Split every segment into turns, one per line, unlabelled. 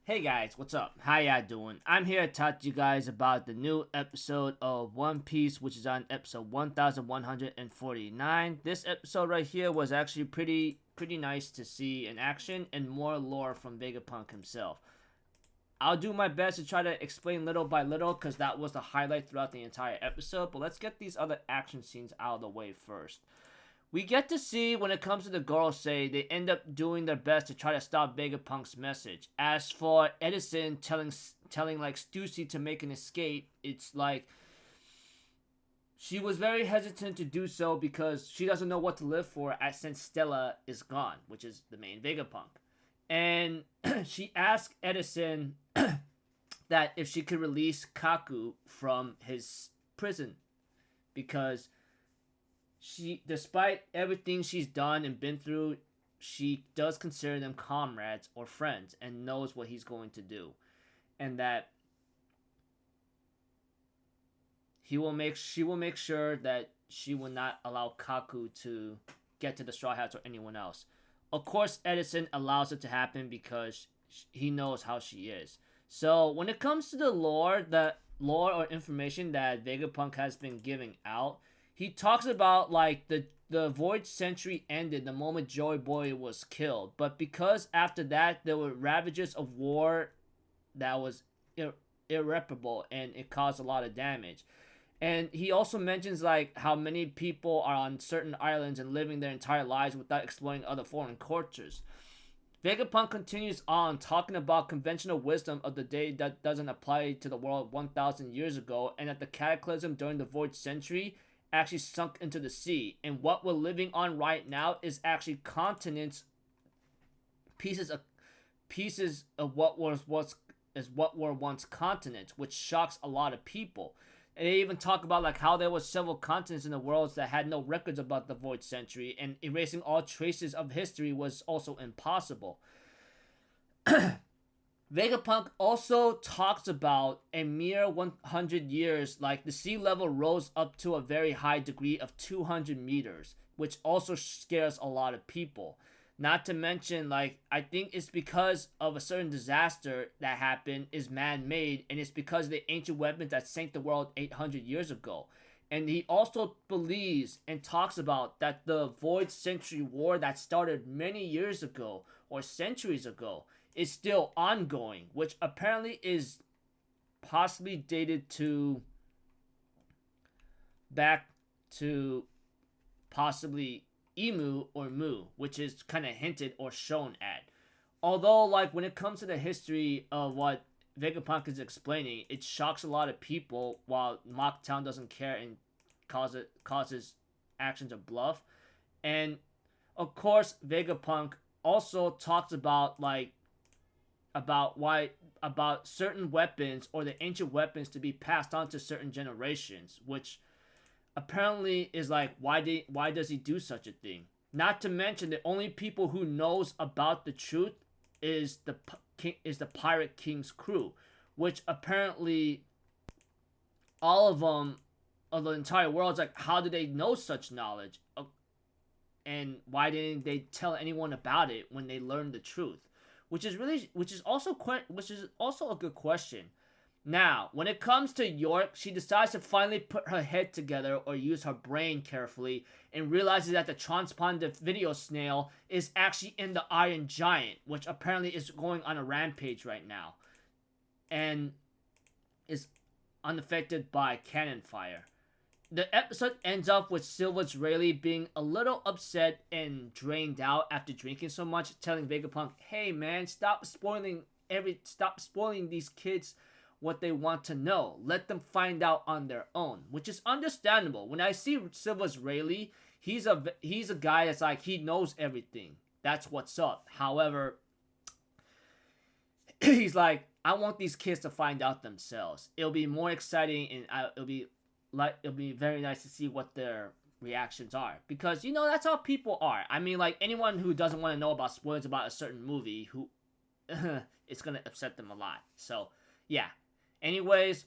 Hey guys, what's up? How ya doing? I'm here to talk to you guys about the new episode of One Piece, which is on episode 1149. This episode right here was actually pretty nice to see in action and more lore from Vegapunk himself. I'll do my best to try to explain little by little because that was the highlight throughout the entire episode, but let's get these other action scenes out of the way first. We get to see when it comes to the Gorosei, they end up doing their best to try to stop Vegapunk's message. As for Edison telling like Stussy to make an escape, it's like she was very hesitant to do so because she doesn't know what to live for since Stella is gone, which is the main Vegapunk. And she asked Edison that if she could release Kaku from his prison because despite everything she's done and been through, she does consider them comrades or friends and knows what he's going to do, and that she will make sure that she will not allow Kaku to get to the Straw Hats or anyone else. Of course, Edison allows it to happen because he knows how she is. So when it comes to the lore or information that Vegapunk has been giving out, he talks about like the Void Century ended the moment Joy Boy was killed, but because after that there were ravages of war that was irreparable and it caused a lot of damage. And he also mentions like how many people are on certain islands and living their entire lives without exploring other foreign cultures. Vegapunk continues on talking about conventional wisdom of the day that doesn't apply to the world 1,000 years ago, and that the cataclysm during the Void Century actually sunk into the sea. And what we're living on right now is actually continents, pieces of what were once continents, which shocks a lot of people. And they even talk about like how there was several continents in the world that had no records about the Void Century, and erasing all traces of history was also impossible. Vegapunk also talks about a mere 100 years, like the sea level rose up to a very high degree of 200 meters, which also scares a lot of people. Not to mention, like, I think it's because of a certain disaster that happened is man-made, and it's because of the ancient weapons that sank the world 800 years ago. And he also believes and talks about that the Void Century War that started many years ago or centuries ago is still ongoing, which apparently is possibly dated to back to possibly Emu or Mu, which is kind of hinted or shown at. Although, like, when it comes to the history of what Vegapunk is explaining, it shocks a lot of people while Mocktown doesn't care and causes actions of bluff. And, of course, Vegapunk also talks about, like, about certain weapons or the ancient weapons to be passed on to certain generations, which apparently is like why does he do such a thing? Not to mention the only people who knows about the truth is the Pirate King's crew, which apparently all of them of the entire world is like, how do they know such knowledge? And why didn't they tell anyone about it when they learned the truth? Which is also a good question. Now, when it comes to York, she decides to finally put her head together or use her brain carefully and realizes that the transponded video snail is actually in the Iron Giant, which apparently is going on a rampage right now and is unaffected by cannon fire. The episode ends up with Silver's Rayleigh being a little upset and drained out after drinking so much, telling Vegapunk, "Hey man, stop spoiling these kids what they want to know. Let them find out on their own," which is understandable. When I see Silver's Rayleigh, he's a guy that's like he knows everything. That's what's up. However, he's like, I want these kids to find out themselves. It'll be more exciting, and it'll be very nice to see what their reactions are, because that's how people are. I mean, like, anyone who doesn't want to know about spoilers about a certain movie, who it's gonna upset them a lot. So yeah. Anyways,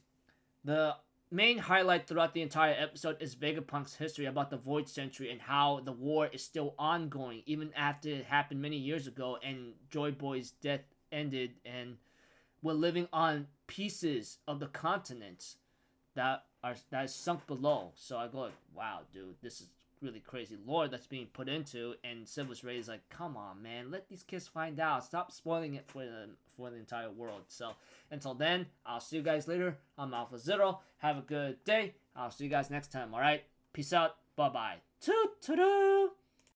the main highlight throughout the entire episode is Vegapunk's history about the Void Century and how the war is still ongoing even after it happened many years ago and Joy Boy's death ended, and we're living on pieces of the continent that is sunk below. So I go like, wow, dude, this is really crazy lore that's being put into. And Sid was raised like, come on, man, let these kids find out. Stop spoiling it for the entire world. So until then, I'll see you guys later. I'm Alpha Zero. Have a good day. I'll see you guys next time. All right, peace out. Bye bye. Toot toot.